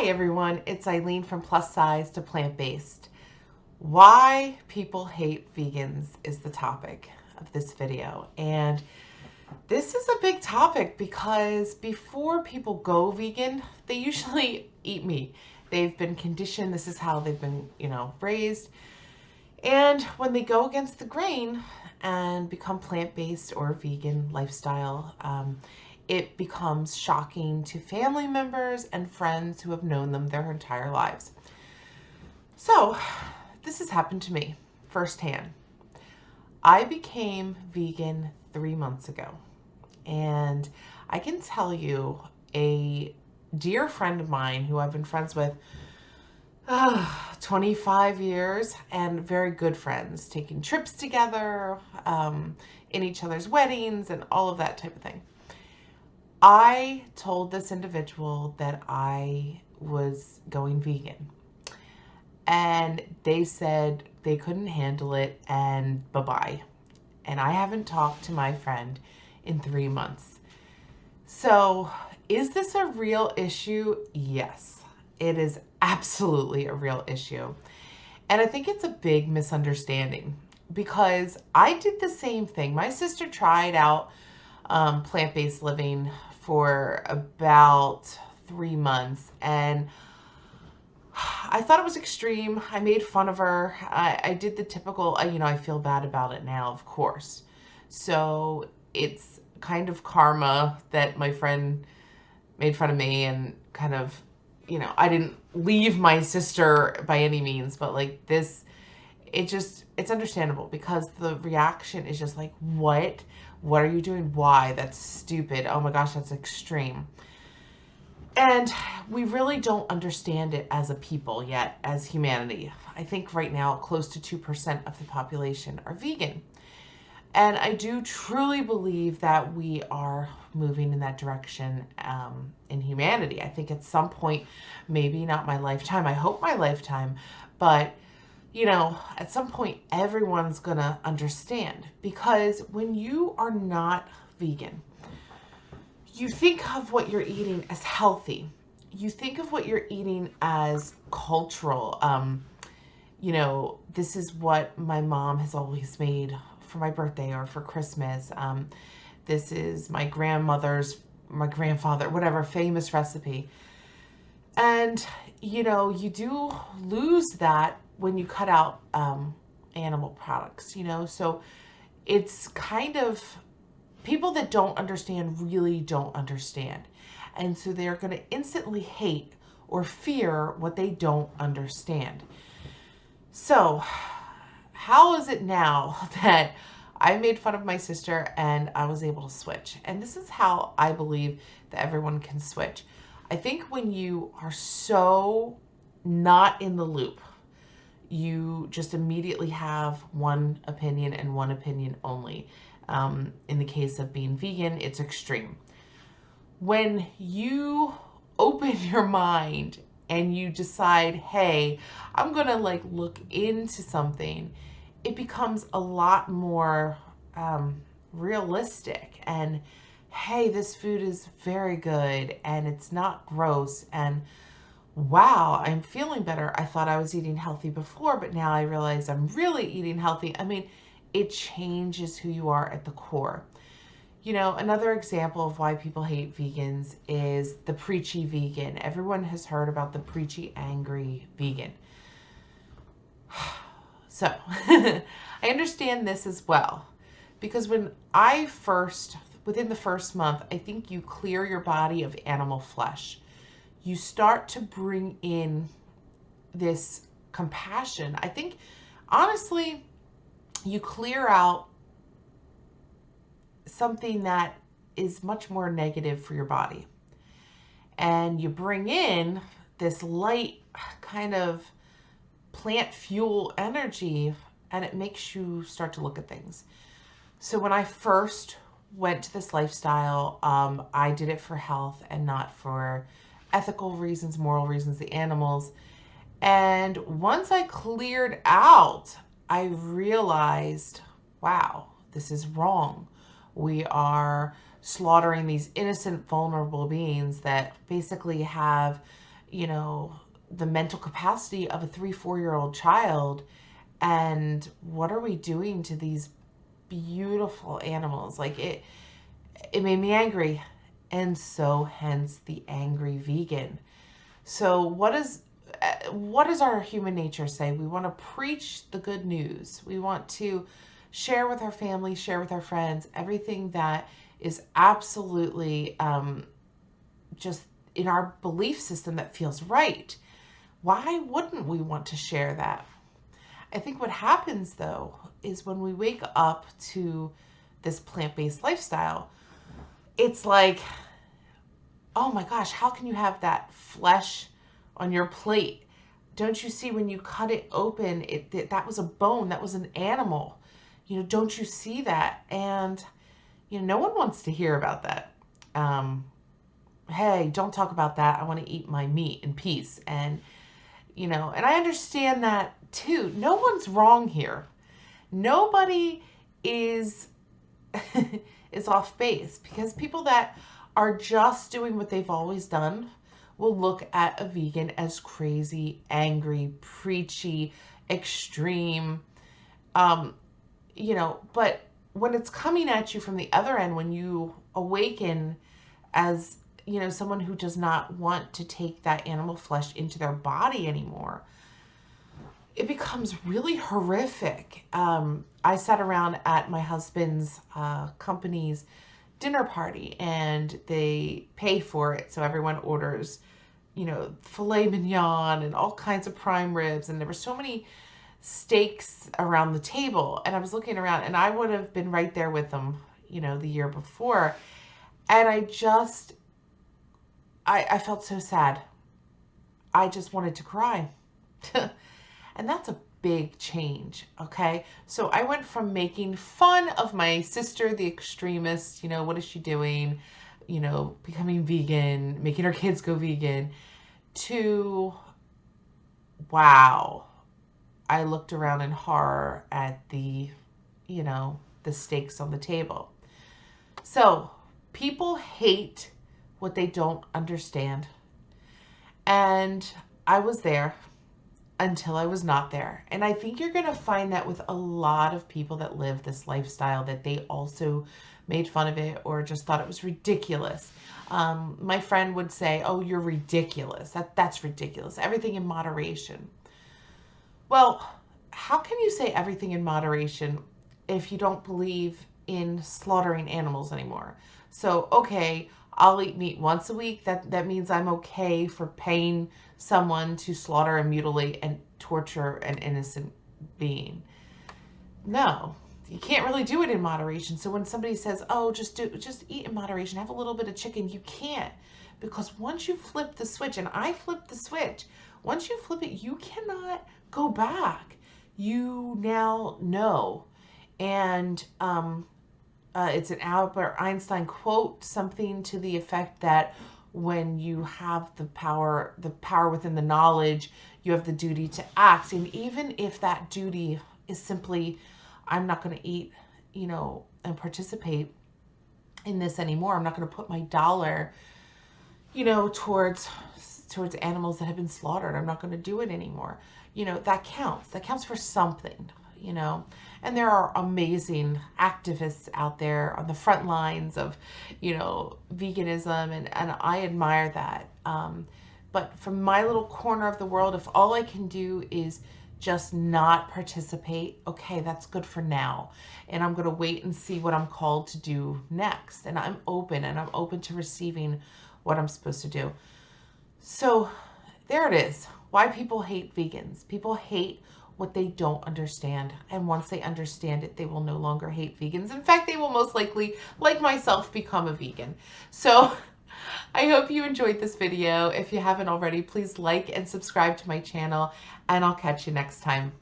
Hi everyone, it's Eileen from Plus Size to Plant-Based. Why people hate vegans is the topic of this video. And this is a big topic because before people go vegan, they usually eat meat. They've been conditioned, this is how they've been, raised. And when they go against the grain and become plant-based or vegan lifestyle, it becomes shocking to family members and friends who have known them their entire lives. So this has happened to me firsthand. I became vegan 3 months ago, and I can tell you a dear friend of mine who I've been friends with 25 years and very good friends, taking trips together, in each other's weddings and all of that type of thing. I told this individual that I was going vegan, and they said they couldn't handle it and bye-bye. And I haven't talked to my friend in 3 months. So is this a real issue? Yes, it is absolutely a real issue. And I think it's a big misunderstanding because I did the same thing. My sister tried out plant-based living for about 3 months, and I thought it was extreme. I made fun of her. I did the typical, I feel bad about it now, of course. So it's kind of karma that my friend made fun of me and kind of, I didn't leave my sister by any means, but like this, it's understandable because the reaction is just like, what are you doing? Why? That's stupid. Oh my gosh, that's extreme. And we really don't understand it as a people yet, as humanity. I think right now close to 2% of the population are vegan. And I do truly believe that we are moving in that direction in humanity. I think at some point, maybe not my lifetime, I hope my lifetime, but at some point everyone's gonna understand, because when you are not vegan, you think of what you're eating as healthy. You think of what you're eating as cultural. This is what my mom has always made for my birthday or for Christmas. This is my grandfather, whatever famous recipe. And, you do lose that when you cut out animal products, so it's kind of, people that don't understand really don't understand. And so they're going to instantly hate or fear what they don't understand. So how is it now that I made fun of my sister and I was able to switch? And this is how I believe that everyone can switch. I think when you are so not in the loop, you just immediately have one opinion and one opinion only. In the case of being vegan, it's extreme. When you open your mind and you decide, hey, I'm gonna look into something, it becomes a lot more realistic. And hey, this food is very good and it's not gross, and wow, I'm feeling better. I thought I was eating healthy before, but now I realize I'm really eating healthy. I mean, it changes who you are at the core. Another example of why people hate vegans is the preachy vegan. Everyone has heard about the preachy, angry vegan. So I understand this as well, because within the first month, I think you clear your body of animal flesh. You start to bring in this compassion. I think, honestly, you clear out something that is much more negative for your body. And you bring in this light kind of plant fuel energy, and it makes you start to look at things. So when I first went to this lifestyle, I did it for health and not for ethical reasons, moral reasons, the animals. And once I cleared out, I realized, wow, this is wrong. We are slaughtering these innocent, vulnerable beings that basically have, you know, the mental capacity of a 3-4-year-old child. And what are we doing to these beautiful animals? Like it made me angry. And so hence the angry vegan. So what does our human nature say? We want to preach the good news. We want to share with our family, share with our friends, everything that is absolutely just in our belief system that feels right. Why wouldn't we want to share that? I think what happens though is when we wake up to this plant-based lifestyle, it's like, oh my gosh, how can you have that flesh on your plate? Don't you see when you cut it open, that was a bone, that was an animal. You know, don't you see that? And, you know, no one wants to hear about that. Hey, don't talk about that. I want to eat my meat in peace. And, you know, and I understand that too. No one's wrong here. Nobody is is off base, because people that are just doing what they've always done will look at a vegan as crazy, angry, preachy, extreme, you know, but when it's coming at you from the other end, when you awaken as, you know, someone who does not want to take that animal flesh into their body anymore, it becomes really horrific. I sat around at my husband's company's dinner party, and they pay for it. So everyone orders, you know, filet mignon and all kinds of prime ribs. And there were so many steaks around the table. And I was looking around, and I would have been right there with them, you know, the year before. And I felt so sad. I just wanted to cry. And that's a big change, okay? So I went from making fun of my sister, the extremist, you know, what is she doing? You know, becoming vegan, making her kids go vegan, to, wow. I looked around in horror at the, you know, the steaks on the table. So people hate what they don't understand. And I was there until I was not there. And I think you're going to find that with a lot of people that live this lifestyle, that they also made fun of it or just thought it was ridiculous. My friend would say, oh, you're ridiculous. That's ridiculous. Everything in moderation. Well, how can you say everything in moderation if you don't believe in slaughtering animals anymore? So, okay, I'll eat meat once a week. That means I'm okay for paying someone to slaughter and mutilate and torture an innocent being. No, you can't really do it in moderation. So when somebody says, oh, just eat in moderation, have a little bit of chicken, you can't. Because once you flip the switch, and I flipped the switch, once you flip it, you cannot go back. You now know. And it's an Albert Einstein quote, something to the effect that when you have the power within the knowledge, you have the duty to act. And even if that duty is simply, I'm not going to eat, you know, and participate in this anymore. I'm not going to put my dollar, you know, towards animals that have been slaughtered. I'm not going to do it anymore. You know, that counts. That counts for something, you know. And there are amazing activists out there on the front lines of, you know, veganism, and I admire that. But from my little corner of the world, if all I can do is just not participate, okay, that's good for now. And I'm going to wait and see what I'm called to do next. And I'm open to receiving what I'm supposed to do. So there it is. Why people hate vegans. People hate what they don't understand. And once they understand it, they will no longer hate vegans. In fact, they will most likely, like myself, become a vegan. So I hope you enjoyed this video. If you haven't already, please like and subscribe to my channel, and I'll catch you next time.